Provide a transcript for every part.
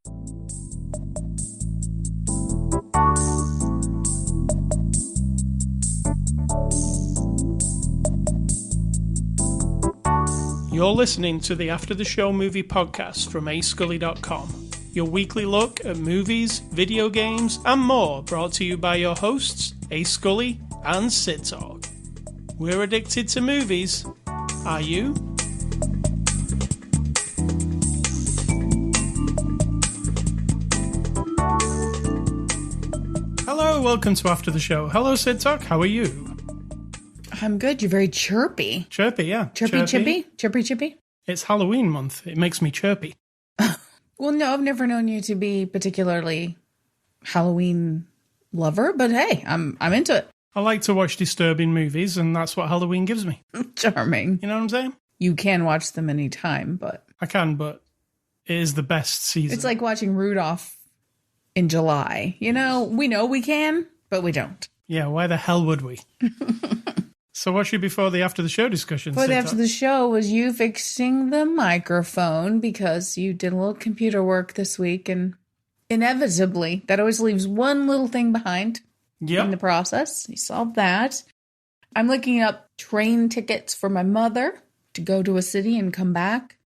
You're listening to the After the Show movie podcast from ascully.com. Your weekly look at movies, video games, and more, brought to you by your hosts, A Scully and Sid Talk. We're addicted to movies. Are you? Hello, welcome to After the Show. Hello, Sid Talk. How are you? I'm good. You're very chirpy. Chirpy, yeah. Chirpy. It's Halloween month. It makes me chirpy. Well, no, I've never known you to be particularly Halloween lover, but hey, I'm into it. I like to watch disturbing movies, and that's what Halloween gives me. Charming. You know what I'm saying? You can watch them anytime, but... I can, but it is the best season. It's like watching Rudolph in July. You know we can, but we don't. Yeah, why the hell would we? So what's your before the after the show discussion? Before the after the show was you fixing the microphone because you did a little computer work this week, and inevitably that always leaves one little thing behind in the process. You solved that. I'm looking up train tickets for my mother to go to a city and come back.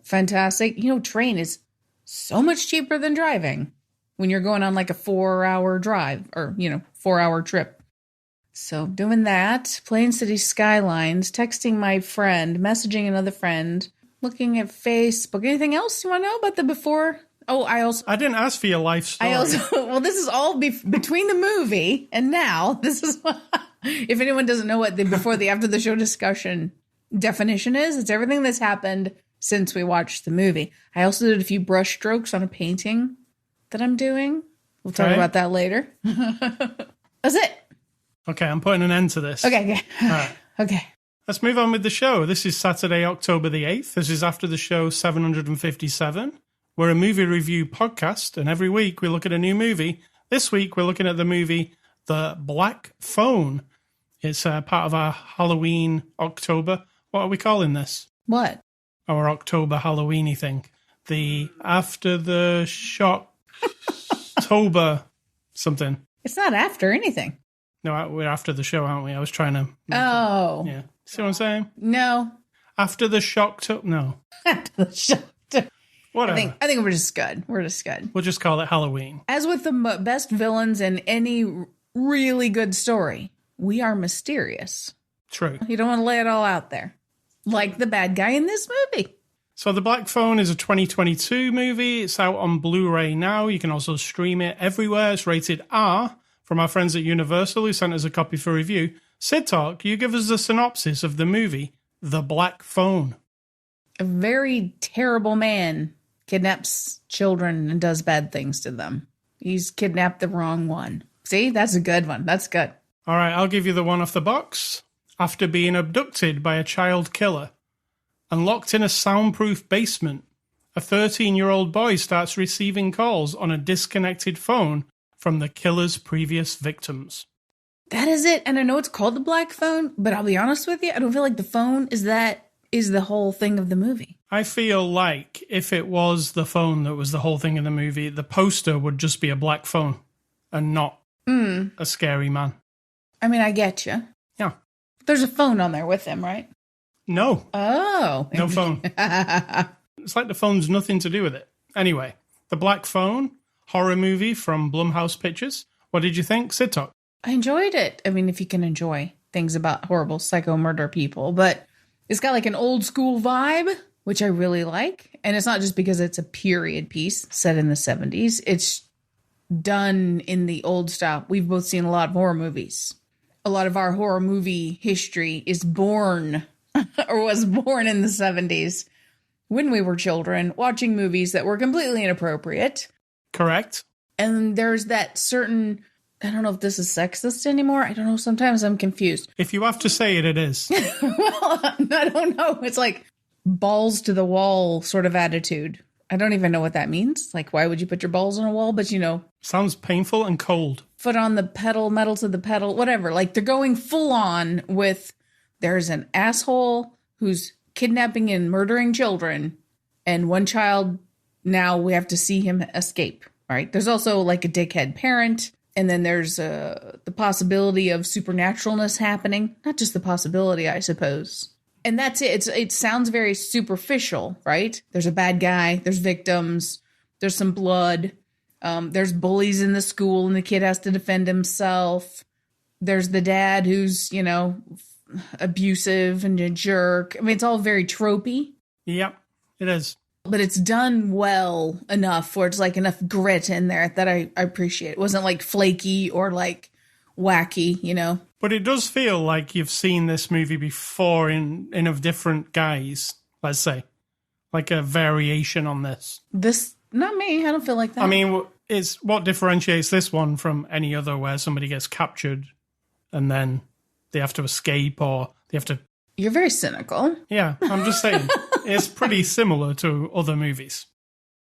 Fantastic. You know, train is so much cheaper than driving when you're going on like a 4-hour drive or, 4-hour trip. So doing that, playing City Skylines, texting my friend, messaging another friend, looking at Facebook. Anything else you want to know about the before? Oh, I didn't ask for your life story. Well, this is all between the movie and now. This is if anyone doesn't know what the before the after the show discussion definition is, it's everything that's happened since we watched the movie. I also did a few brush strokes on a painting that I'm doing. We'll talk about that later. That's it. Okay, I'm putting an end to this. Okay. All right. Okay. Let's move on with the show. This is Saturday, October the 8th. This is After the Show 757. We're a movie review podcast, and every week we look at a new movie. This week we're looking at the movie The Black Phone. It's part of our Halloween October. What are we calling this? What? Our October Halloweeny thing. The After the Shock October something. It's not after anything. No, we're after the show, aren't we? I was trying to... Oh. Yeah. See what I'm saying? No. After the shock No. After the shock Whatever. I think we're just good. We're just good. We'll just call it Halloween. As with the best villains in any really good story, we are mysterious. True. You don't want to lay it all out there. Like the bad guy in this movie. So The Black Phone is a 2022 movie. It's out on Blu-ray now. You can also stream it everywhere. It's rated R. From our friends at Universal, who sent us a copy for review. Sid Talk, you give us a synopsis of the movie, The Black Phone. A very terrible man kidnaps children and does bad things to them. He's kidnapped the wrong one. See, that's a good one. That's good. All right, I'll give you the one off the box. After being abducted by a child killer and locked in a soundproof basement, a 13-year-old boy starts receiving calls on a disconnected phone from the killer's previous victims. That is it. And I know it's called The Black Phone, but I'll be honest with you, I don't feel like the phone is the whole thing of the movie. I feel like if it was the phone that was the whole thing in the movie, the poster would just be a black phone and not a scary man. I mean, I get you. Yeah. There's a phone on there with him, right? No. Oh. No phone. It's like the phone's nothing to do with it. Anyway, The Black Phone, horror movie from Blumhouse Pictures. What did you think, Sid Talk? I enjoyed it. I mean, if you can enjoy things about horrible psycho murder people, but it's got like an old school vibe, which I really like. And it's not just because it's a period piece set in the 70s. It's done in the old style. We've both seen a lot of horror movies. A lot of our horror movie history is born or was born in the 70s when we were children, watching movies that were completely inappropriate. Correct. And there's that certain, I don't know if this is sexist anymore. I don't know. Sometimes I'm confused. If you have to say it, it is. Well, I don't know. It's like balls to the wall sort of attitude. I don't even know what that means. Like, why would you put your balls on a wall? But, Sounds painful and cold. Foot on the pedal, metal to the pedal, whatever. Like, they're going full on with, there's an asshole who's kidnapping and murdering children, and one child now we have to see him escape, right? There's also like a dickhead parent. And then there's the possibility of supernaturalness happening. Not just the possibility, I suppose. And that's it. It sounds very superficial, right? There's a bad guy. There's victims. There's some blood. There's bullies in the school and the kid has to defend himself. There's the dad who's, abusive and a jerk. I mean, it's all very tropey. Yep, it is. But it's done well enough where it's like enough grit in there that I appreciate. It wasn't like flaky or like wacky, But it does feel like you've seen this movie before in of different guys, let's say. Like a variation on this. This, not me. I don't feel like that. I mean, it's what differentiates this one from any other where somebody gets captured and then they have to escape or they have to... You're very cynical. Yeah, I'm just saying. It's pretty similar to other movies.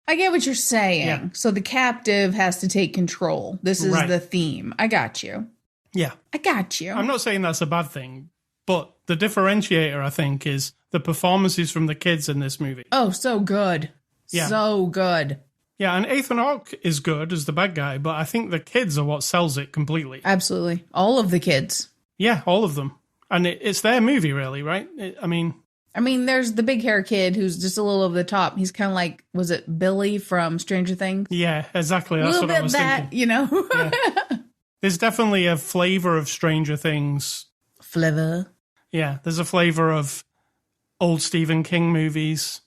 I get what you're saying. Yeah. So the captive has to take control. This is the theme. I got you. Yeah. I got you. I'm not saying that's a bad thing, but the differentiator, I think, is the performances from the kids in this movie. Oh, so good. Yeah. So good. Yeah, and Ethan Hawke is good as the bad guy, but I think the kids are what sells it completely. Absolutely. All of the kids. Yeah, all of them. And it's their movie, really, right? I mean, there's the big hair kid who's just a little over the top. He's kind of like, was it Billy from Stranger Things? Yeah, exactly. That's what I was thinking. Yeah. There's definitely a flavor of Stranger Things. Flavor. Yeah, there's a flavor of old Stephen King movies.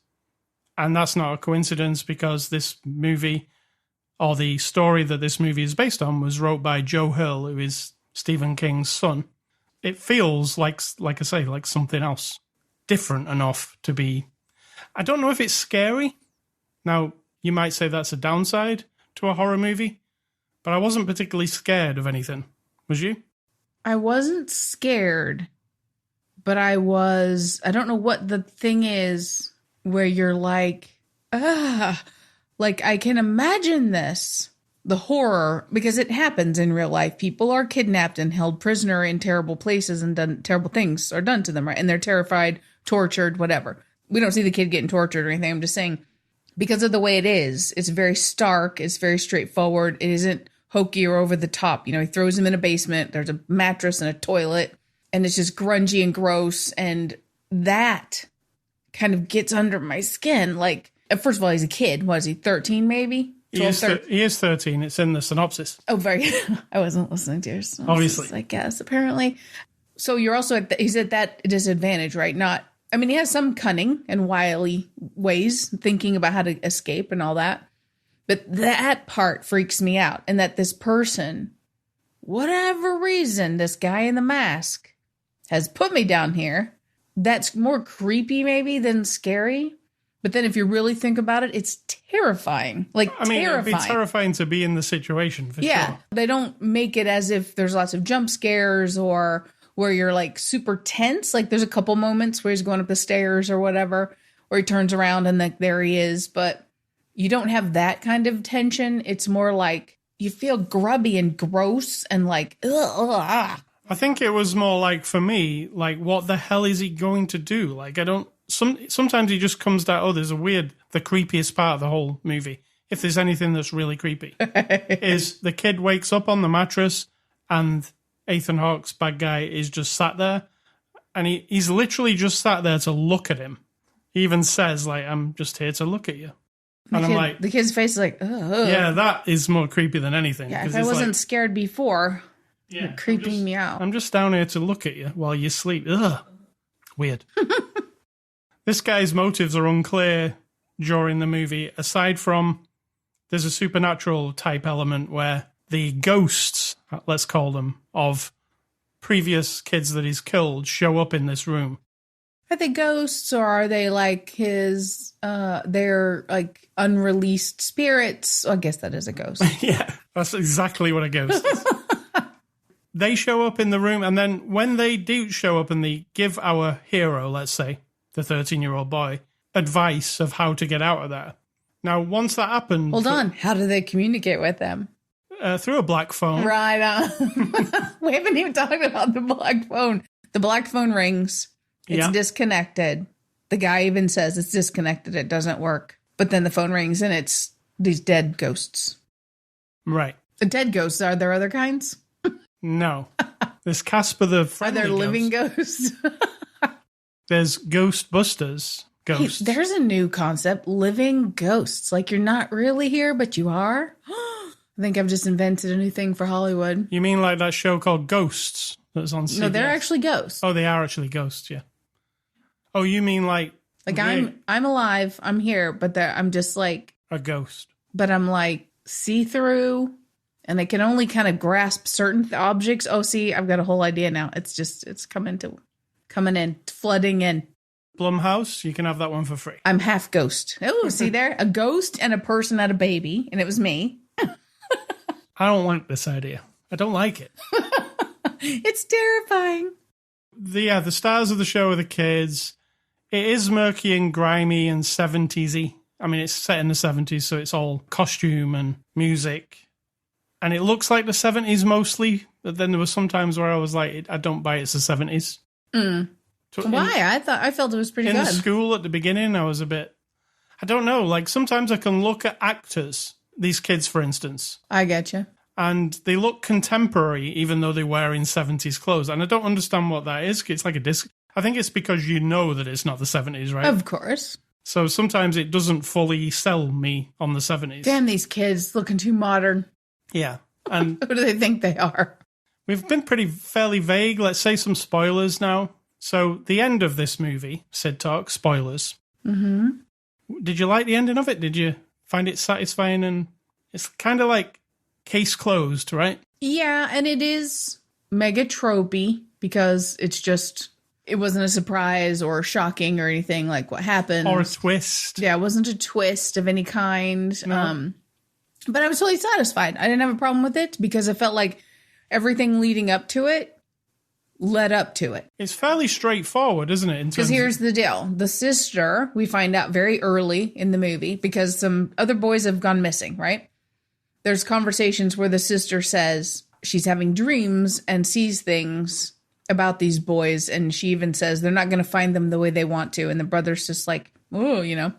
And that's not a coincidence because this movie, or the story that this movie is based on, was wrote by Joe Hill, who is Stephen King's son. It feels like I say, like something else. Different enough to be... I don't know if it's scary. Now, you might say that's a downside to a horror movie, but I wasn't particularly scared of anything. Was you? I wasn't scared, but I don't know what the thing is where you're like, like I can imagine this. The horror, because it happens in real life. People are kidnapped and held prisoner in terrible places and terrible things are done to them, right? And they're terrified, tortured, whatever. We don't see the kid getting tortured or anything. I'm just saying, because of the way it is, it's very stark. It's very straightforward. It isn't hokey or over the top. He throws him in a basement. There's a mattress and a toilet, and it's just grungy and gross. And that kind of gets under my skin. Like, first of all, he's a kid. What is he, 13 maybe? He is 13. It's in the synopsis. Oh, very. I wasn't listening to your synopsis, obviously, I guess, apparently. So you're also he's at that disadvantage, right? He has some cunning and wily ways, thinking about how to escape and all that. But that part freaks me out. And that this person, whatever reason, this guy in the mask has put me down here. That's more creepy maybe than scary. But then if you really think about it, it's terrifying. Terrifying. It'd be terrifying to be in the situation, for sure. They don't make it as if there's lots of jump scares or where you're like super tense. Like there's a couple moments where he's going up the stairs or whatever, or he turns around and there he is. But you don't have that kind of tension. It's more like you feel grubby and gross and like, ugh. I think it was more like, for me, like, what the hell is he going to do? Like, sometimes he just comes down, there's the creepiest part of the whole movie, if there's anything that's really creepy, is the kid wakes up on the mattress and Ethan Hawke's bad guy is just sat there, and he's literally just sat there to look at him. He even says, like, I'm just here to look at you. And I'm like... The kid's face is like, ugh. Yeah, that is more creepy than anything. Yeah, if I wasn't scared before, you're creeping me out. I'm just down here to look at you while you sleep. Ugh. Weird. This guy's motives are unclear during the movie, aside from there's a supernatural type element where the ghosts, let's call them, of previous kids that he's killed show up in this room. Are they ghosts or are they like they're like unreleased spirits? I guess that is a ghost. Yeah, that's exactly what a ghost is. They show up in the room, and then when they do show up and they give our hero, let's say, the 13-year-old boy, advice of how to get out of there. Now, once that happened... Hold on. How do they communicate with them? Through a black phone. Right on. We haven't even talked about the black phone. The black phone rings. It's disconnected. The guy even says it's disconnected. It doesn't work. But then the phone rings and it's these dead ghosts. Right. The dead ghosts, are there other kinds? No. There's Casper the friendly Are there living ghost. ghosts? There's Ghostbusters ghosts. Hey, there's a new concept, living ghosts. Like you're not really here, but you are. I think I've just invented a new thing for Hollywood. You mean like that show called Ghosts that's on CBS? No, they're actually ghosts. Oh, they are actually ghosts, yeah. Oh, you mean like I'm alive, I'm here, but I'm just like a ghost. But I'm like see-through, and I can only kind of grasp certain objects. Oh, see, I've got a whole idea now. It's coming in, flooding in. Blumhouse, you can have that one for free. I'm half ghost. Oh, see there? A ghost and a person had a baby, and it was me. I don't like this idea. I don't like it. It's terrifying. The stars of the show are the kids. It is murky and grimy and 70s-y. I mean, it's set in the 70s, so it's all costume and music. And it looks like the 70s mostly, but then there were some times where I was like, I don't buy it's the 70s. Mm. Why? I felt it was pretty good. In the school at the beginning, I was a bit... I don't know, like sometimes I can look at actors, these kids, for instance. I get you. And they look contemporary, even though they're wearing 70s clothes. And I don't understand what that is. It's like a disc. I think it's because you know that it's not the 70s, right? Of course. So sometimes it doesn't fully sell me on the 70s. Damn, these kids looking too modern. Yeah. And who do they think they are? We've been fairly vague. Let's say some spoilers now. So the end of this movie, Sid Talk, spoilers. Mm-hmm. Did you like the ending of it? Did you find it satisfying? And it's kind of like case closed, right? Yeah, and it is mega tropey because it wasn't a surprise or shocking or anything like what happened. Or a twist. Yeah, it wasn't a twist of any kind. No. But I was totally satisfied. I didn't have a problem with it because I felt like everything leading up to it led up to it. It's fairly straightforward, isn't it? Because here's the deal. The sister, we find out very early in the movie because some other boys have gone missing, right? There's conversations where the sister says she's having dreams and sees things about these boys. And she even says they're not going to find them the way they want to. And the brother's just like, oh, you know.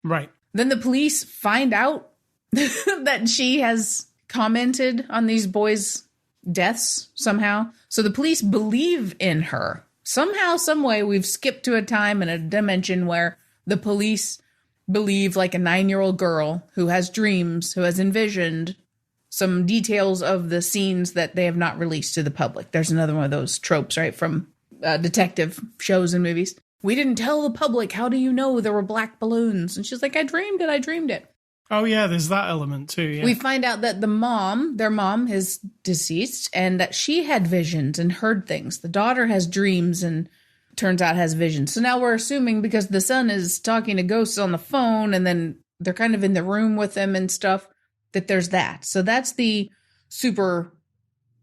Right. Then the police find out that she has commented on these boys' deaths somehow. So the police believe in her. Somehow, some way, we've skipped to a time and a dimension where the police believe like a 9-year-old girl who has dreams, who has envisioned some details of the scenes that they have not released to the public. There's another one of those tropes, right, from detective shows and movies. We didn't tell the public. How do you know there were black balloons? And she's like, I dreamed it. Oh, yeah, there's that element too. Yeah. We find out that their mom is deceased and that she had visions and heard things. The daughter has dreams and turns out has visions. So now we're assuming because the son is talking to ghosts on the phone and then they're kind of in the room with them and stuff, that there's that. So that's the super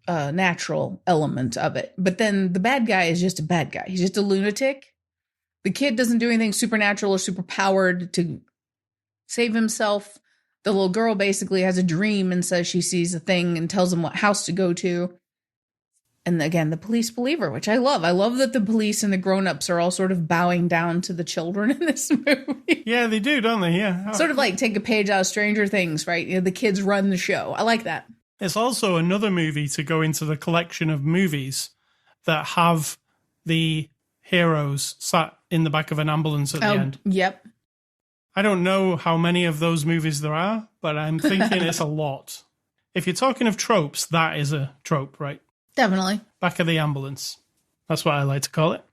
natural element of it. But then the bad guy is just a bad guy. He's just a lunatic. The kid doesn't do anything supernatural or super powered to save himself. The little girl basically has a dream and says she sees a thing and tells him what house to go to. And again, the police believe her, which I love. I love that the police and the grown-ups are all sort of bowing down to the children in this movie. Yeah, they do, don't they? Yeah. Sort of like take a page out of Stranger Things, right? You know, the kids run the show. I like that. It's also another movie to go into the collection of movies that have the heroes sat in the back of an ambulance at the end. Yep. I don't know how many of those movies there are, but I'm thinking it's a lot. If you're talking of tropes, that is a trope, right? Definitely. Back of the ambulance. That's what I like to call it.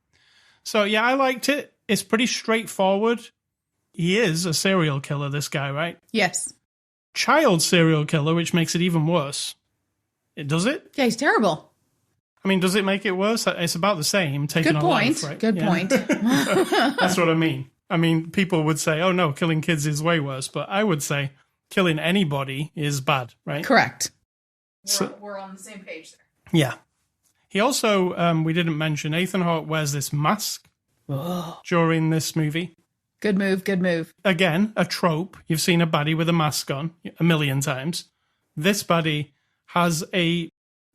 So, yeah, I liked it. It's pretty straightforward. He is a serial killer, this guy, right? Yes. Child serial killer, which makes it even worse. Does it? Yeah, he's terrible. I mean, does it make it worse? It's about the same. Taking Good a point. life, right? Good point. That's what I mean. I mean, people would say, oh, no, killing kids is way worse. But I would say killing anybody is bad, right? Correct. We're on the same page there. Yeah. He also, we didn't mention, Ethan Hawke wears this mask during this movie. Good move, good move. Again, a trope. You've seen a baddie with a mask on a million times. This baddie has a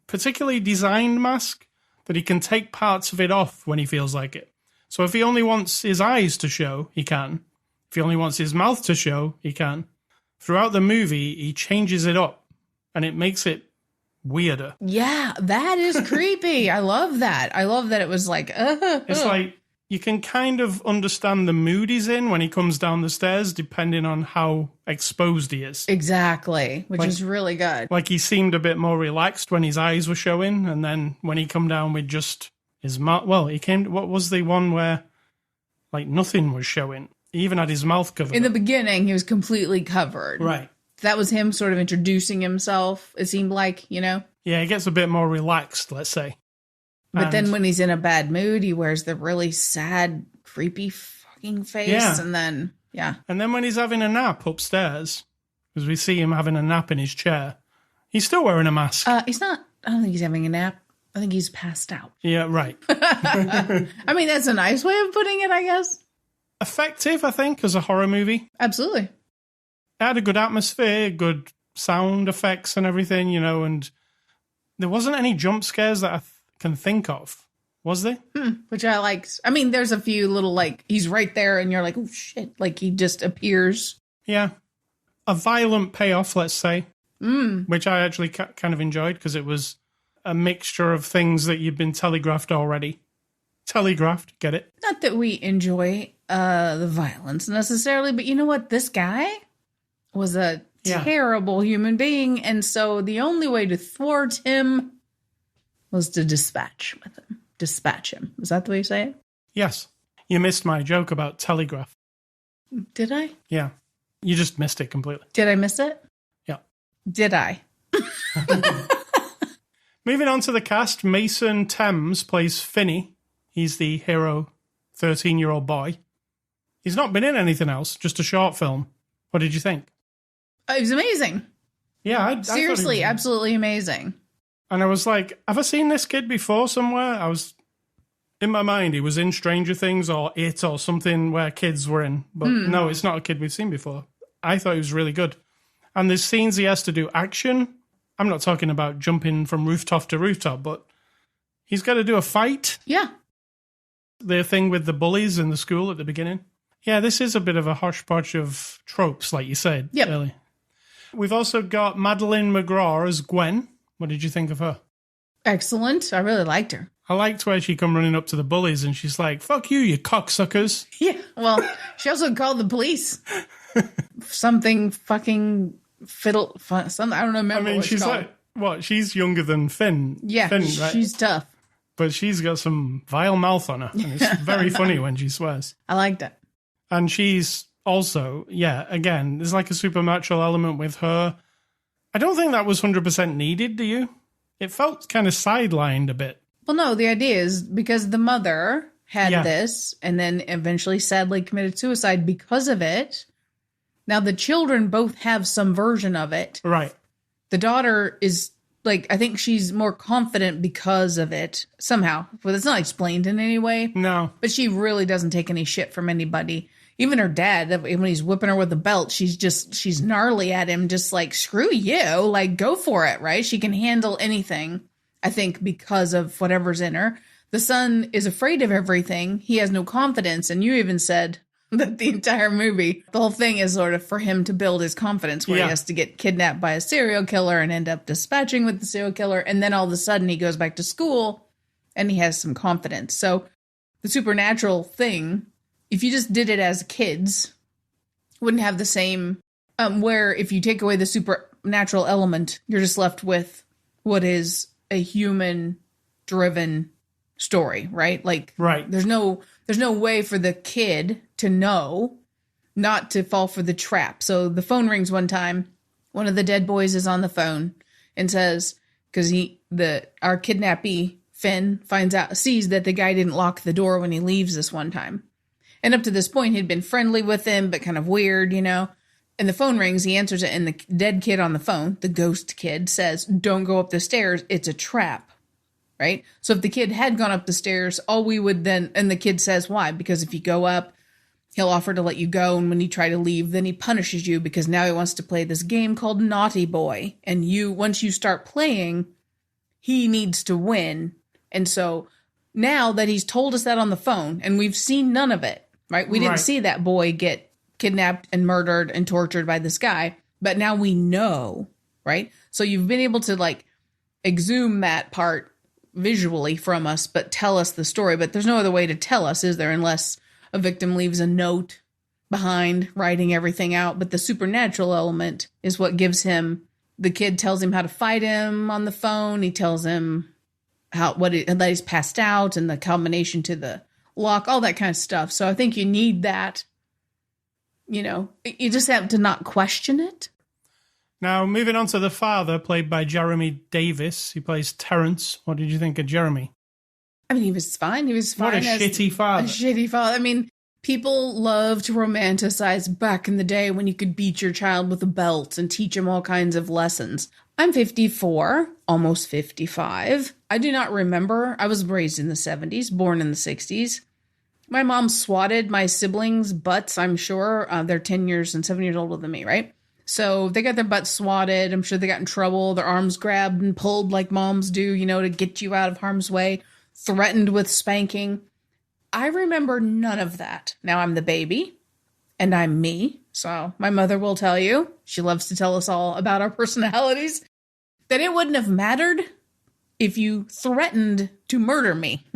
particularly designed mask that he can take parts of it off when he feels like it. So if he only wants his eyes to show, he can. If he only wants his mouth to show, he can. Throughout the movie, he changes it up, and it makes it weirder. Yeah, that is creepy. I love that. I love that it was like, It's like, you can kind of understand the mood he's in when he comes down the stairs, depending on how exposed he is. Exactly, which is really good. Like, he seemed a bit more relaxed when his eyes were showing, and then when he come down with just his mouth... Well, what was the one where, like, nothing was showing? He even had his mouth covered. In the beginning, he was completely covered. Right. That was him sort of introducing himself, it seemed like, you know? Yeah, he gets a bit more relaxed, let's say. But then when he's in a bad mood, he wears the really sad, creepy fucking face. Yeah. And then, yeah. And then when he's having a nap upstairs, because we see him having a nap in his chair, he's still wearing a mask. He's not, I don't think he's having a nap. I think he's passed out. Yeah, right. I mean, that's a nice way of putting it, I guess. Effective, I think, as a horror movie. Absolutely. It had a good atmosphere, good sound effects and everything, you know, and there wasn't any jump scares that I can think of. Was there? Which I liked. I mean, there's a few little, like, he's right there and you're like, oh, shit. Like, he just appears. Yeah. A violent payoff, let's say, which I actually kind of enjoyed because it was a mixture of things that you've been telegraphed already. Telegraphed, get it? Not that we enjoy the violence necessarily, but you know what? This guy was a terrible human being, and so the only way to thwart him was to dispatch him. Is that the way you say it? Yes. You missed my joke about telegraph. Did I? Yeah. You just missed it completely. Did I miss it? Yeah. Did I? Moving on to the cast, Mason Thames plays Finney. He's the hero, 13-year-old boy. He's not been in anything else, just a short film. What did you think? It was amazing. Yeah, I seriously, absolutely amazing. And I was like, have I seen this kid before somewhere? I was, in my mind, he was in Stranger Things or It or something where kids were in. But no, it's not a kid we've seen before. I thought he was really good. And there's scenes he has to do action. I'm not talking about jumping from rooftop to rooftop, but he's got to do a fight. Yeah. The thing with the bullies in the school at the beginning. Yeah, this is a bit of a hodgepodge of tropes, like you said. Yep. Really. We've also got Madeleine Mcgraw as Gwen. What did you think of her? Excellent. I really liked her. I liked where she come running up to the bullies and she's like, fuck you cocksuckers. Yeah. Well, she also called the police. Something fucking fiddle. Something, I don't remember. I mean, what she's like, what? She's younger than Finn. Yeah, Finn, right? She's tough. But she's got some vile mouth on her. And it's very funny when she swears. I liked it. And she's also, again, there's like a supernatural element with her. I don't think that was 100% needed, do you? It felt kind of sidelined a bit. Well, no, the idea is because the mother had this and then eventually sadly committed suicide because of it. Now the children both have some version of it. Right. The daughter is like, I think she's more confident because of it somehow. Well, it's not explained in any way. No. But she really doesn't take any shit from anybody. Even her dad, when he's whipping her with the belt, she's gnarly at him, just like, screw you, like, go for it, right? She can handle anything, I think, because of whatever's in her. The son is afraid of everything. He has no confidence. And you even said that the entire movie, the whole thing is sort of for him to build his confidence, where he has to get kidnapped by a serial killer and end up dispatching with the serial killer. And then all of a sudden he goes back to school and he has some confidence. So the supernatural thing, if you just did it as kids, wouldn't have the same, where if you take away the supernatural element, you're just left with what is a human-driven story, right? Like, right. There's no way for the kid to know not to fall for the trap. So the phone rings one time. One of the dead boys is on the phone and says, because our kidnappee, Finn, sees that the guy didn't lock the door when he leaves this one time. And up to this point, he'd been friendly with him, but kind of weird, you know. And the phone rings, he answers it, and the dead kid on the phone, the ghost kid, says, don't go up the stairs, it's a trap, right? So if the kid had gone up the stairs, and the kid says, why? Because if you go up, he'll offer to let you go, and when you try to leave, then he punishes you, because now he wants to play this game called Naughty Boy. And once you start playing, he needs to win. And so now that he's told us that on the phone, and we've seen none of it, right? We didn't see that boy get kidnapped and murdered and tortured by this guy. But now we know, right? So you've been able to like exhume that part visually from us, but tell us the story. But there's no other way to tell us, is there? Unless a victim leaves a note behind writing everything out. But the supernatural element is what gives him, the kid tells him how to fight him on the phone. He tells him that he's passed out and the combination to the lock, all that kind of stuff. So I think you need that, you just have to not question it. Now, moving on to the father, played by Jeremy Davis. He plays Terrence. What did you think of Jeremy? I mean, he was fine. He was fine. What a shitty father. A shitty father. I mean, people love to romanticize back in the day when you could beat your child with a belt and teach him all kinds of lessons. I'm 54, almost 55. I do not remember. I was raised in the 70s, born in the 60s. My mom swatted my siblings' butts, I'm sure. They're 10 years and 7 years older than me, right? So they got their butts swatted. I'm sure they got in trouble. Their arms grabbed and pulled like moms do, to get you out of harm's way. Threatened with spanking. I remember none of that. Now I'm the baby, and I'm me. So my mother will tell you, she loves to tell us all about our personalities, that it wouldn't have mattered if you threatened to murder me.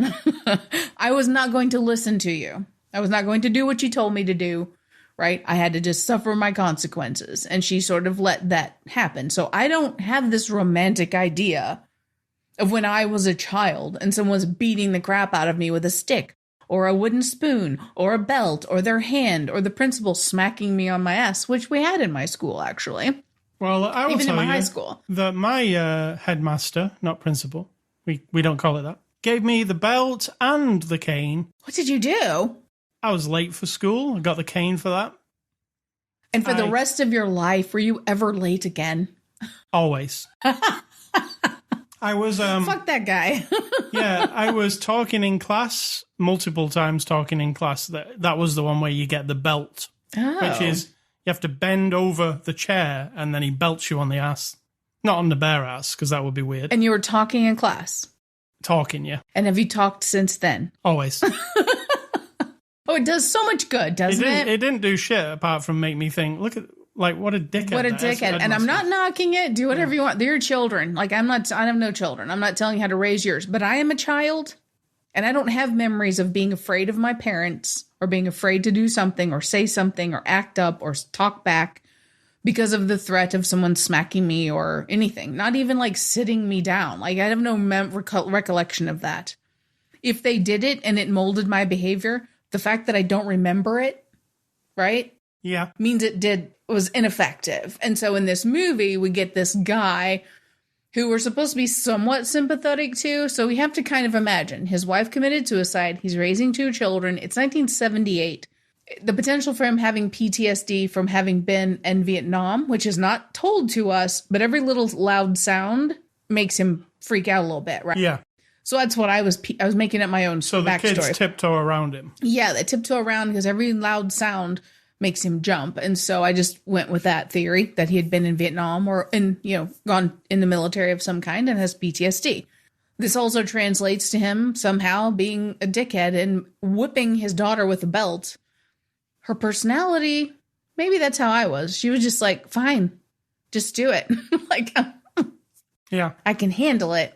I was not going to listen to you. I was not going to do what you told me to do. Right? I had to just suffer my consequences. And she sort of let that happen. So I don't have this romantic idea of when I was a child and someone's beating the crap out of me with a stick or a wooden spoon or a belt or their hand or the principal smacking me on my ass, which we had in my school, actually. Well, I will even tell in my you high school. that my headmaster, not principal, we don't call it that, gave me the belt and the cane. What did you do? I was late for school. I got the cane for that. And for the rest of your life, were you ever late again? Always. I was... Fuck that guy. Yeah, I was talking in class, multiple times talking in class. That was the one where you get the belt, which is you have to bend over the chair and then he belts you on the ass. Not on the bare ass, because that would be weird. And you were talking in class? Talking, yeah. And have you talked since then? Always. Oh, it does so much good, doesn't it? It didn't do shit apart from make me think, look at, like, what a dickhead. What a dickhead. And I'm not knocking it. Do whatever you want. They're your children. Like, I have no children. I'm not telling you how to raise yours. But I am a child, and I don't have memories of being afraid of my parents or being afraid to do something or say something or act up or talk back because of the threat of someone smacking me or anything. Not even, like, sitting me down. Like, I have no recollection of that. If they did it and it molded my behavior, the fact that I don't remember it, right? Yeah. Means it was ineffective. And so in this movie, we get this guy who we're supposed to be somewhat sympathetic to. So we have to kind of imagine his wife committed suicide. He's raising 2 children. It's 1978. The potential for him having PTSD from having been in Vietnam, which is not told to us, but every little loud sound makes him freak out a little bit, right? Yeah. So that's what I was making up my own So the backstory. kids tiptoe around him. Yeah, they tiptoe around because every loud sound makes him jump. And so I just went with that theory that he had been in Vietnam or gone in the military of some kind and has PTSD. This also translates to him somehow being a dickhead and whipping his daughter with a belt. Her personality, maybe that's how I was. She was just like, fine, just do it. Like, yeah, I can handle it.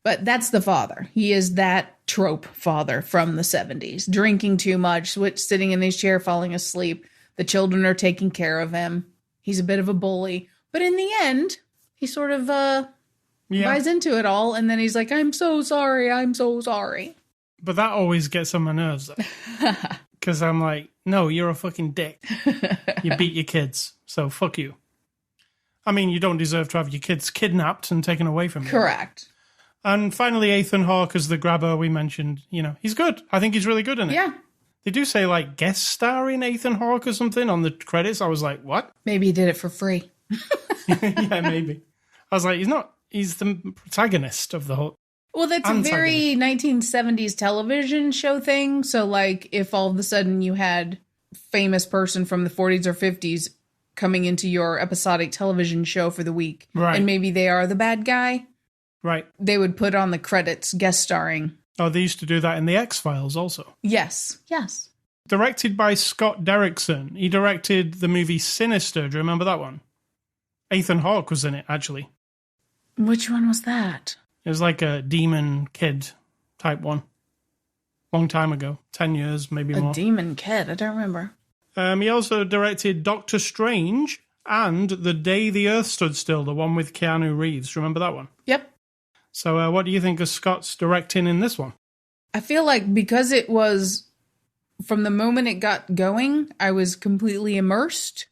But that's the father. He is that trope father from the 70s. Drinking too much, sitting in his chair, falling asleep. The children are taking care of him. He's a bit of a bully. But in the end, he sort of buys into it all. And then he's like, I'm so sorry. I'm so sorry. But that always gets on my nerves. Because I'm like, no, you're a fucking dick. You beat your kids. So fuck you. I mean, you don't deserve to have your kids kidnapped and taken away from you. Correct. And finally, Ethan Hawke as the grabber we mentioned. He's good. I think he's really good in it. Yeah. They do say, like, guest star in Ethan Hawke or something on the credits. I was like, what? Maybe he did it for free. Yeah, maybe. I was like, he's the protagonist of the whole... Well, that's a very 1970s television show thing. So, like, if all of a sudden you had a famous person from the 40s or 50s coming into your episodic television show for the week, right, and maybe they are the bad guy... Right. They would put on the credits guest starring. Oh, they used to do that in the X-Files also. Yes. Yes. Directed by Scott Derrickson. He directed the movie Sinister. Do you remember that one? Ethan Hawke was in it, actually. Which one was that? It was like a demon kid type one. Long time ago. 10 years, maybe more. A demon kid? I don't remember. He also directed Doctor Strange and The Day the Earth Stood Still, the one with Keanu Reeves. Remember that one? Yep. So what do you think of Scott's directing in this one? I feel like because it was, from the moment it got going, I was completely immersed.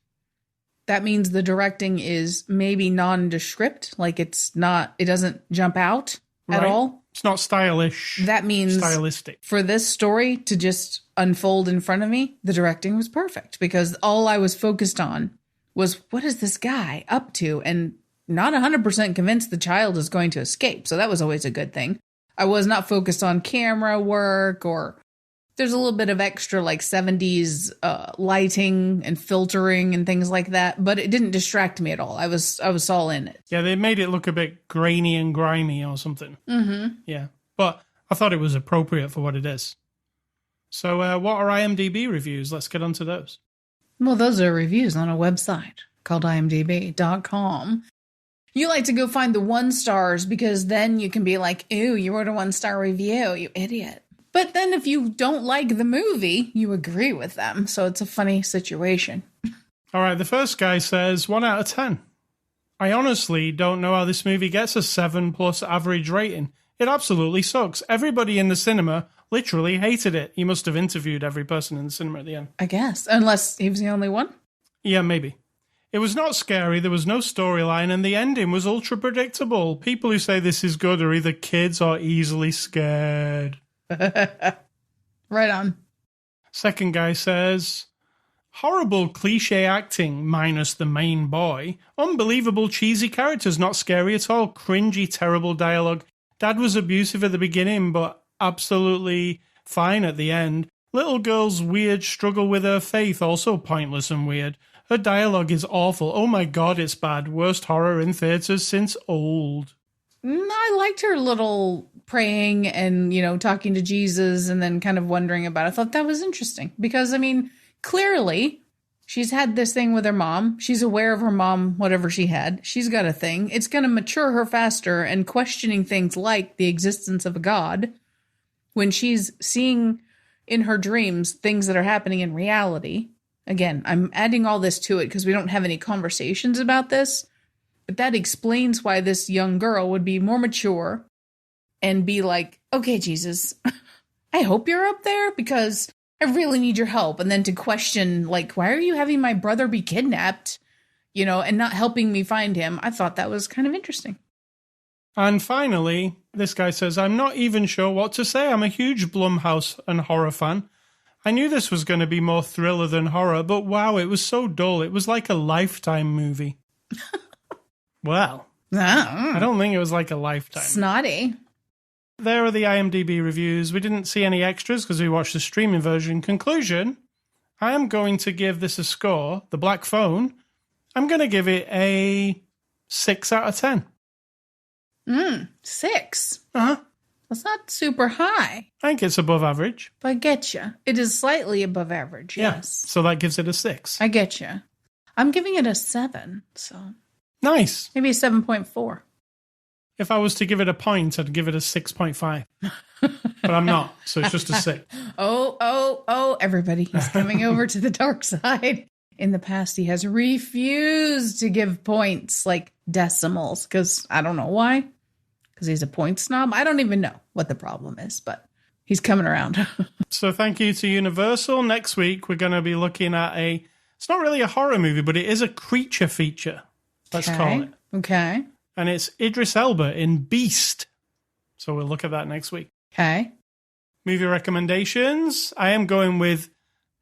That means the directing is maybe nondescript, like it doesn't jump out at all. It's not stylish. That means stylistic. For this story to just unfold in front of me, the directing was perfect because all I was focused on was what is this guy up to, and not 100% convinced the child is going to escape. So that was always a good thing. I was not focused on camera work, or there's a little bit of extra like 70s lighting and filtering and things like that, but it didn't distract me at all. I was all in it. Yeah, they made it look a bit grainy and grimy or something. Mm-hmm. Yeah, but I thought it was appropriate for what it is. So what are IMDb reviews? Let's get on to those. Well, those are reviews on a website called imdb.com. You like to go find the 1 stars because then you can be like, ew, you wrote a 1-star review, you idiot. But then if you don't like the movie, you agree with them. So it's a funny situation. All right, the first guy says 1 out of 10. I honestly don't know how this movie gets a 7+ average rating. It absolutely sucks. Everybody in the cinema literally hated it. He must have interviewed every person in the cinema at the end. I guess, unless he was the only one. Yeah, maybe. It was not scary, there was no storyline, and the ending was ultra predictable. People who say this is good are either kids or easily scared. Right on. Second guy says, horrible cliche acting minus the main boy. Unbelievable cheesy characters, not scary at all. Cringy, terrible dialogue. Dad was abusive at the beginning, but absolutely fine at the end. Little girl's weird struggle with her faith, also pointless and weird. Her dialogue is awful. Oh my god, it's bad. Worst horror in theaters since old. I liked her little praying and, talking to Jesus and then kind of wondering about it. I thought that was interesting because, clearly she's had this thing with her mom. She's aware of her mom, whatever she had. She's got a thing. It's going to mature her faster, and questioning things like the existence of a God when she's seeing in her dreams things that are happening in reality. Again, I'm adding all this to it because we don't have any conversations about this. But that explains why this young girl would be more mature and be like, okay, Jesus, I hope you're up there because I really need your help. And then to question, like, why are you having my brother be kidnapped, and not helping me find him? I thought that was kind of interesting. And finally, this guy says, I'm not even sure what to say. I'm a huge Blumhouse and horror fan. I knew this was going to be more thriller than horror, but wow, it was so dull. It was like a Lifetime movie. Well, I don't think it was like a Lifetime. Snotty. There are the IMDb reviews. We didn't see any extras because we watched the streaming version. Conclusion, I am going to give this a score. The Black Phone, I'm going to give it a 6 out of 10. 6? Uh-huh. That's not super high. I think it's above average. But I get you. It is slightly above average, yes. So that gives it a 6. I get you. I'm giving it a 7, so... Nice. Maybe a 7.4. If I was to give it a point, I'd give it a 6.5. But I'm not, so it's just a 6. Oh, everybody. He's coming over to the dark side. In the past, he has refused to give points, like decimals, because I don't know why. Because he's a point snob. I don't even know what the problem is, but he's coming around. So thank you to Universal. Next week, we're going to be looking at it's not really a horror movie, but it is a creature feature. Let's call it. Okay. And it's Idris Elba in Beast. So we'll look at that next week. Okay. Movie recommendations. I am going with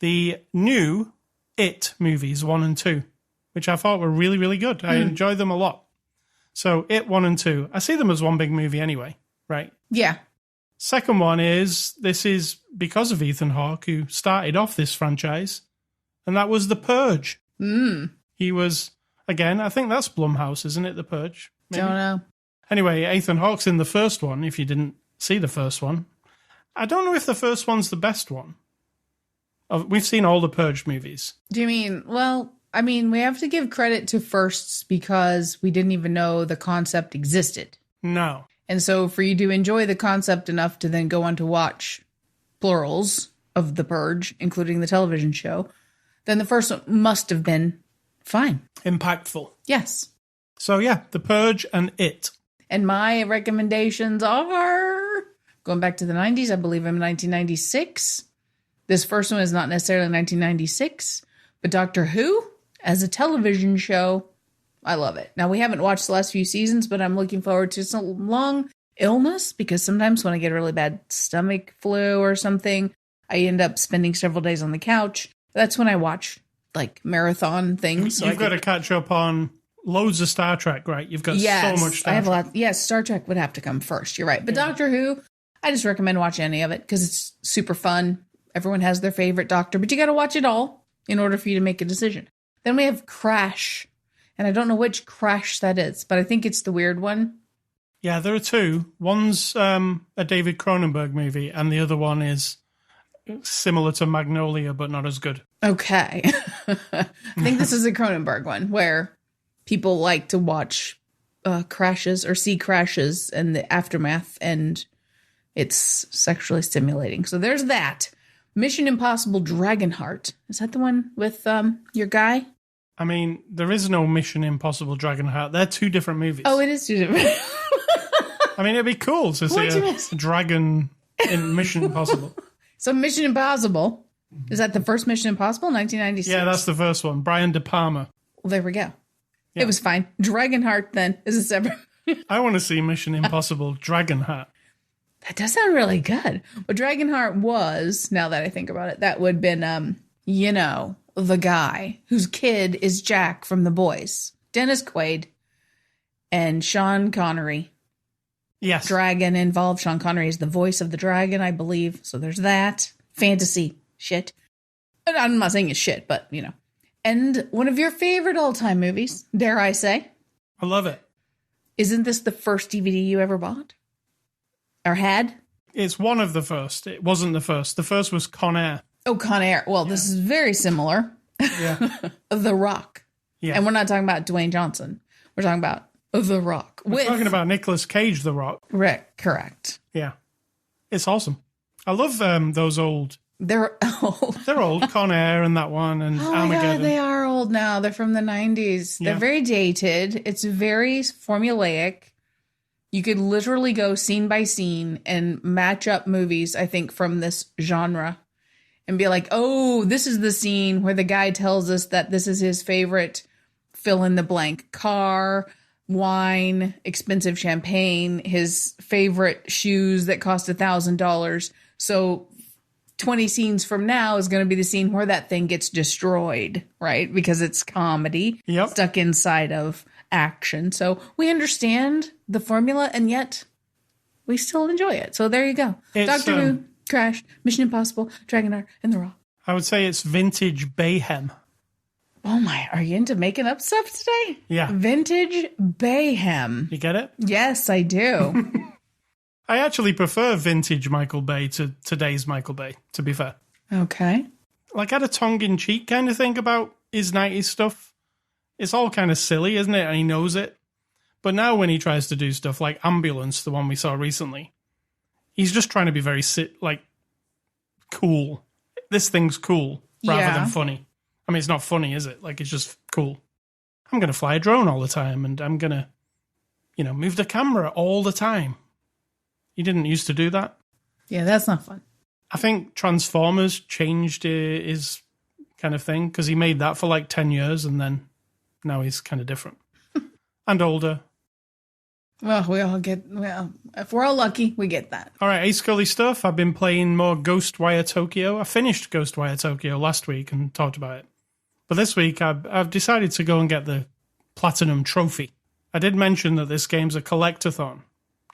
the new It movies, 1 and 2, which I thought were really, really good. I enjoyed them a lot. So It 1 and 2. I see them as one big movie anyway, right? Yeah. Second one this is because of Ethan Hawke, who started off this franchise, and that was The Purge. He was... Again, I think that's Blumhouse, isn't it? The Purge? Maybe? Don't know. Anyway, Ethan Hawke's in the first one, if you didn't see the first one. I don't know if the first one's the best one. We've seen all the Purge movies. Do you mean, well, I mean, we have to give credit to firsts because we didn't even know the concept existed. No. And so for you to enjoy the concept enough to then go on to watch plurals of The Purge, including the television show, then the first one must have been fine. Impactful. Yes. So yeah, The Purge and It. And my recommendations are going back to the 90s, I believe I'm 1996. This first one is not necessarily 1996, but Doctor Who as a television show, I love it. Now, we haven't watched the last few seasons, but I'm looking forward to some long illness because sometimes when I get a really bad stomach flu or something, I end up spending several days on the couch. That's when I watch like marathon things. So you've got to catch up on loads of Star Trek, right? You've got so much Star I have Trek. a lot. Yes, Star Trek would have to come first. You're right. But Doctor Who, I just recommend watching any of it because it's super fun. Everyone has their favorite doctor, but you got to watch it all in order for you to make a decision. Then we have Crash. And I don't know which Crash that is, but I think it's the weird one. Yeah, there are two. One's a David Cronenberg movie, and the other one is similar to Magnolia, but not as good. Okay. I think this is a Cronenberg one where people like to watch crashes or see crashes and the aftermath, and it's sexually stimulating. So there's that. Mission Impossible Dragonheart. Is that the one with your guy? I mean, there is no Mission Impossible Dragonheart. They're two different movies. Oh, it is two different. I mean, it'd be cool to see a dragon in Mission Impossible. So Mission Impossible, is that the first Mission Impossible, 1996? Yeah, that's the first one. Brian De Palma. Well, there we go. Yeah. It was fine. Dragonheart, then, is a separate... I want to see Mission Impossible Dragonheart. That does sound really good. What Dragonheart was, now that I think about it, that would have been, the guy whose kid is Jack from The Boys. Dennis Quaid and Sean Connery. Yes. Dragon involved. Sean Connery is the voice of the dragon, I believe. So there's that. Fantasy shit. I'm not saying it's shit, but, And one of your favorite all-time movies, dare I say. I love it. Isn't this the first DVD you ever bought? Or had? It's one of the first. It wasn't the first. The first was Con Air. Oh, Con Air. Well, This is very similar. Yeah. The Rock. Yeah. And we're not talking about Dwayne Johnson. We're talking about The Rock. We're talking about Nicolas Cage, The Rock. Correct. Yeah. It's awesome. I love those old. They're old. They're old. Con Air and that one and Oh my Armageddon. God, they are old now. They're from the 90s. They're very dated. It's very formulaic. You could literally go scene by scene and match up movies, I think, from this genre and be like, oh, this is the scene where the guy tells us that this is his favorite fill in the blank car, wine, expensive champagne, his favorite shoes that cost $1,000. So 20 scenes from now is going to be the scene where that thing gets destroyed, right? Because it's comedy stuck inside of action. So we understand the formula and yet we still enjoy it. So there you go. Doctor Who, Crash, Mission Impossible, Dragonheart, and The Rock. I would say it's vintage Bayhem. Oh my, are you into making up stuff today? Yeah. Vintage Bayhem. You get it? Yes, I do. I actually prefer vintage Michael Bay to today's Michael Bay, to be fair. Okay. Like, I had a tongue-in-cheek kind of thing about his 90s stuff. It's all kind of silly, isn't it? And he knows it. But now when he tries to do stuff like Ambulance, the one we saw recently, he's just trying to be very, cool. This thing's cool rather than funny. I mean, it's not funny, is it? Like, it's just cool. I'm going to fly a drone all the time, and I'm going to, move the camera all the time. He didn't used to do that. Yeah, that's not fun. I think Transformers changed his kind of thing, because he made that for like 10 years, and then now he's kind of different. And older. Well, if we're all lucky, we get that. All right, Ace Scully stuff. I've been playing more Ghostwire Tokyo. I finished Ghostwire Tokyo last week and talked about it. But this week, I've decided to go and get the Platinum Trophy. I did mention that this game's a collectathon,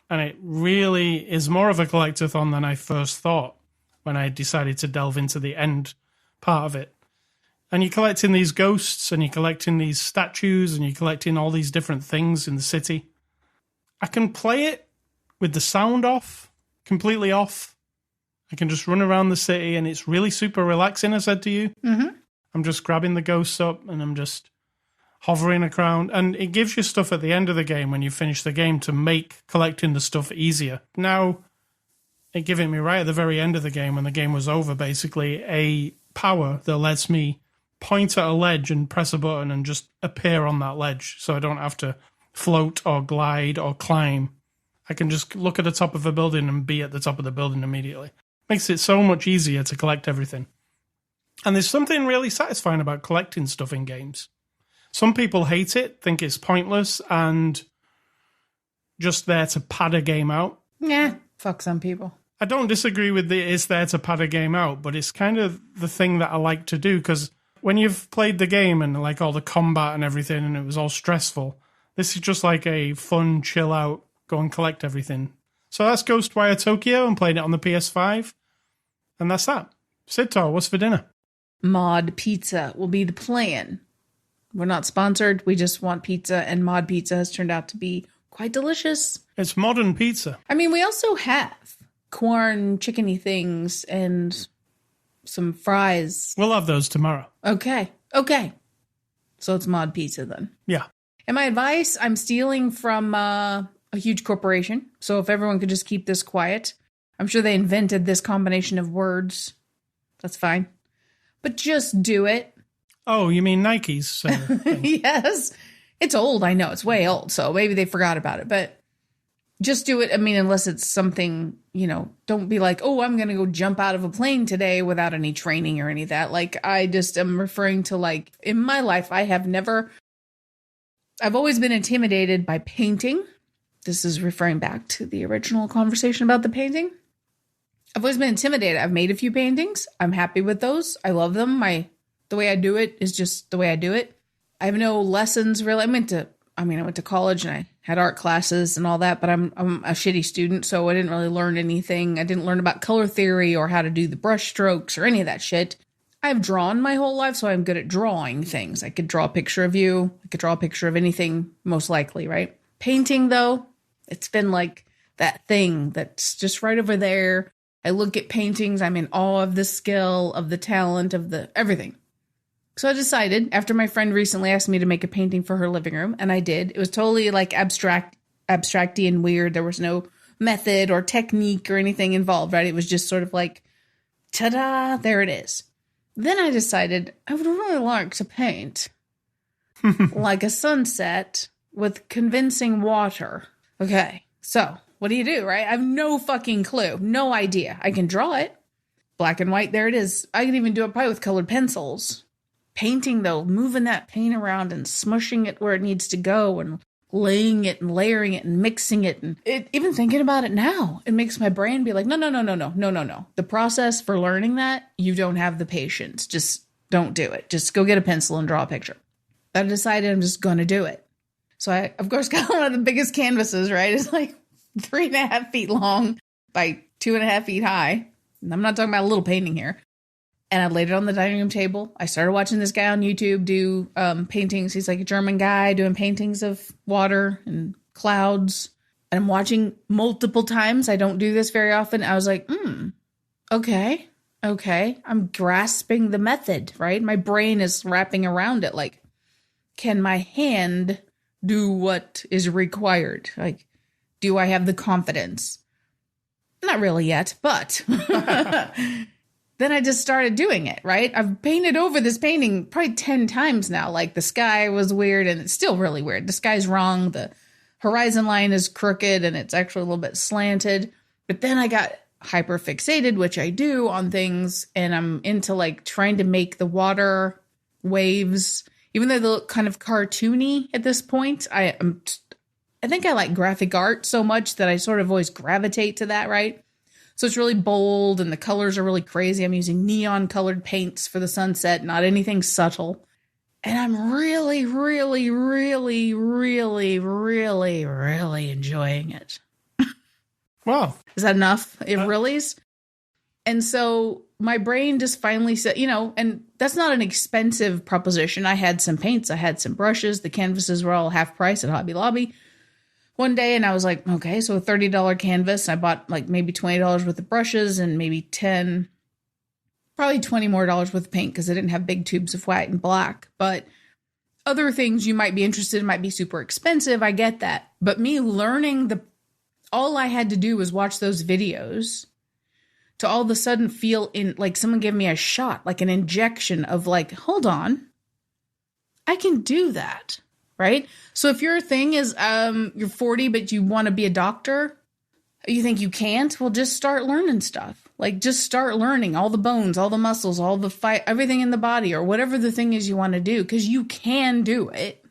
and it really is more of a collectathon than I first thought when I decided to delve into the end part of it. And you're collecting these ghosts, and you're collecting these statues, and you're collecting all these different things in the city. I can play it with the sound off, completely off. I can just run around the city, and it's really super relaxing, I said to you. Mm-hmm. I'm just grabbing the ghosts up, and I'm just hovering around. And it gives you stuff at the end of the game when you finish the game to make collecting the stuff easier. Now, it giving me right at the very end of the game, when the game was over, basically, a power that lets me point at a ledge and press a button and just appear on that ledge, so I don't have to float or glide or climb. I can just look at the top of a building and be at the top of the building immediately. Makes it so much easier to collect everything. And there's something really satisfying about collecting stuff in games. Some people hate it, think it's pointless, and just there to pad a game out. Yeah, fuck some people. I don't disagree with it's there to pad a game out, but it's kind of the thing that I like to do, because when you've played the game and like all the combat and everything and it was all stressful, this is just like a fun, chill out, go and collect everything. So that's Ghostwire Tokyo, and played it on the PS5. And that's that. Sidtor, what's for dinner? Mod pizza will be the plan. We're not sponsored. We just want pizza, and mod pizza has turned out to be quite delicious. It's modern pizza. I mean, we also have corn, chickeny things, and some fries. We'll have those tomorrow. Okay. So it's mod pizza then. Yeah. And my advice, I'm stealing from a huge corporation. So if everyone could just keep this quiet. I'm sure they invented this combination of words. That's fine. But just do it. Oh, you mean Nike's? Yes. It's old, I know. It's way old. So maybe they forgot about it. But just do it. I mean, unless it's something, don't be like, oh, I'm going to go jump out of a plane today without any training or any of that. Like, I just am referring to, like, in my life, I've always been intimidated by painting. This is referring back to the original conversation about the painting. I've always been intimidated. I've made a few paintings. I'm happy with those. I love them. The way I do it is just the way I do it. I have no lessons really. I went to college and I had art classes and all that, but I'm a shitty student, so I didn't really learn anything. I didn't learn about color theory or how to do the brush strokes or any of that shit. I've drawn my whole life, so I'm good at drawing things. I could draw a picture of you. I could draw a picture of anything, most likely, right? Painting, though, it's been like that thing that's just right over there. I look at paintings. I'm in awe of the skill, of the talent, of the everything. So I decided, after my friend recently asked me to make a painting for her living room, and I did. It was totally like abstracty and weird. There was no method or technique or anything involved, right? It was just sort of like, ta-da, there it is. Then I decided I would really like to paint like a sunset with convincing water. Okay, so what do you do, right? I have no fucking clue. No idea. I can draw it. Black and white, there it is. I can even do it probably with colored pencils. Painting, though, moving that paint around and smushing it where it needs to go and laying it and layering it and mixing it. And even thinking about it now, it makes my brain be like, no. The process for learning that, you don't have the patience. Just don't do it. Just go get a pencil and draw a picture. I decided I'm just going to do it. So I, of course, got one of the biggest canvases, right? It's like 3.5 feet long by 2.5 feet high. And I'm not talking about a little painting here. And I laid it on the dining room table. I started watching this guy on YouTube do paintings. He's like a German guy doing paintings of water and clouds. And I'm watching multiple times. I don't do this very often. I was like, okay. I'm grasping the method, right? My brain is wrapping around it. Like, can my hand do what is required? Like, do I have the confidence? Not really yet, but... Then I just started doing it, right? I've painted over this painting probably 10 times now. Like, the sky was weird, and it's still really weird. The sky's wrong. The horizon line is crooked, and it's actually a little bit slanted. But then I got hyper fixated, which I do on things, and I'm into, like, trying to make the water waves, even though they look kind of cartoony at this point. I think I like graphic art so much that I sort of always gravitate to that, right? So it's really bold and the colors are really crazy. I'm using neon colored paints for the sunset, not anything subtle. And I'm really, really, really, really, really, really enjoying it. Wow. Is that enough? It really's. And so my brain just finally said, and that's not an expensive proposition. I had some paints. I had some brushes. The canvases were all half price at Hobby Lobby. one day and I was like, okay, so a $30 canvas. I bought like maybe $20 worth of brushes and maybe probably $20 more worth of paint because I didn't have big tubes of white and black. But other things you might be interested in might be super expensive. I get that. But me learning all I had to do was watch those videos to all of a sudden feel like someone gave me a shot, like an injection of like, hold on, I can do that. Right? So if your thing is you're 40, but you want to be a doctor, you think you can't? Well, just start learning stuff. Like just start learning all the bones, all the muscles, all the everything in the body or whatever the thing is you want to do because you can do it.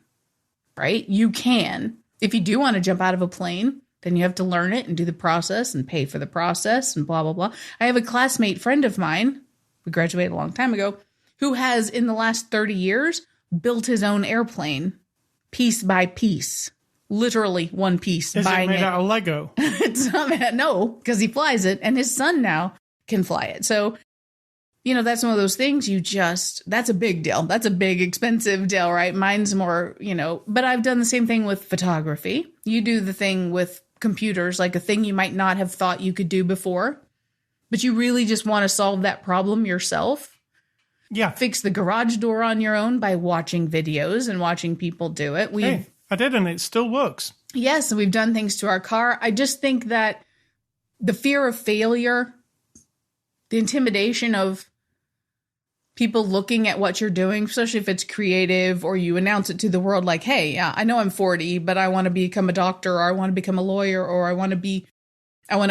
Right? You can. If you do want to jump out of a plane, then you have to learn it and do the process and pay for the process and blah, blah, blah. I have a classmate friend of mine, we graduated a long time ago, who has in the last 30 years built his own airplane. Piece by piece, literally one piece. Is it made out of Lego? It's not, no, because he flies it, and his son now can fly it. So, that's one of those things. That's a big deal. That's a big, expensive deal, right? Mine's more, But I've done the same thing with photography. You do the thing with computers, like a thing you might not have thought you could do before, but you really just want to solve that problem yourself. Yeah. Fix the garage door on your own by watching videos and watching people do it. I did, and it still works. Yes, and we've done things to our car. I just think that the fear of failure, the intimidation of people looking at what you're doing, especially if it's creative or you announce it to the world like, hey, yeah, I know I'm 40, but I want to become a doctor or I want to become a lawyer or I want to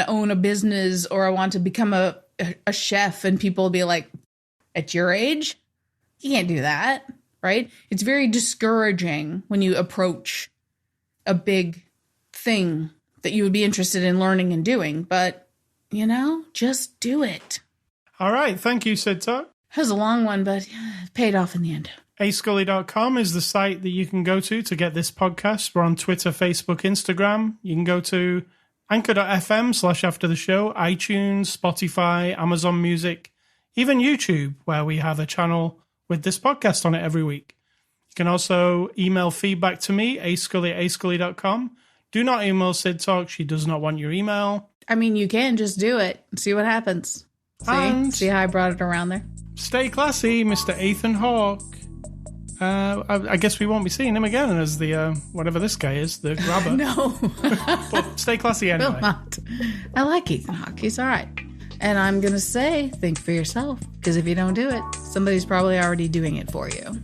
own a business or I want to become a chef, and people will be like, at your age, you can't do that, right? It's very discouraging when you approach a big thing that you would be interested in learning and doing, but, just do it. All right. Thank you, Sid Talk. It was a long one, but it paid off in the end. ascully.com is the site that you can go to get this podcast. We're on Twitter, Facebook, Instagram. You can go to anchor.fm/after the show, iTunes, Spotify, Amazon Music, even YouTube, where we have a channel with this podcast on it every week. You can also email feedback to me, ascully@ascully.com. Do not email Sid Talk. She does not want your email. I mean, you can just do it and see what happens. See how I brought it around there? Stay classy, Mr. Ethan Hawke. I guess we won't be seeing him again as the, whatever this guy is, the grabber. No. But stay classy anyway. Will not. I like Ethan Hawke. He's all right. And I'm going to say, think for yourself, because if you don't do it, somebody's probably already doing it for you.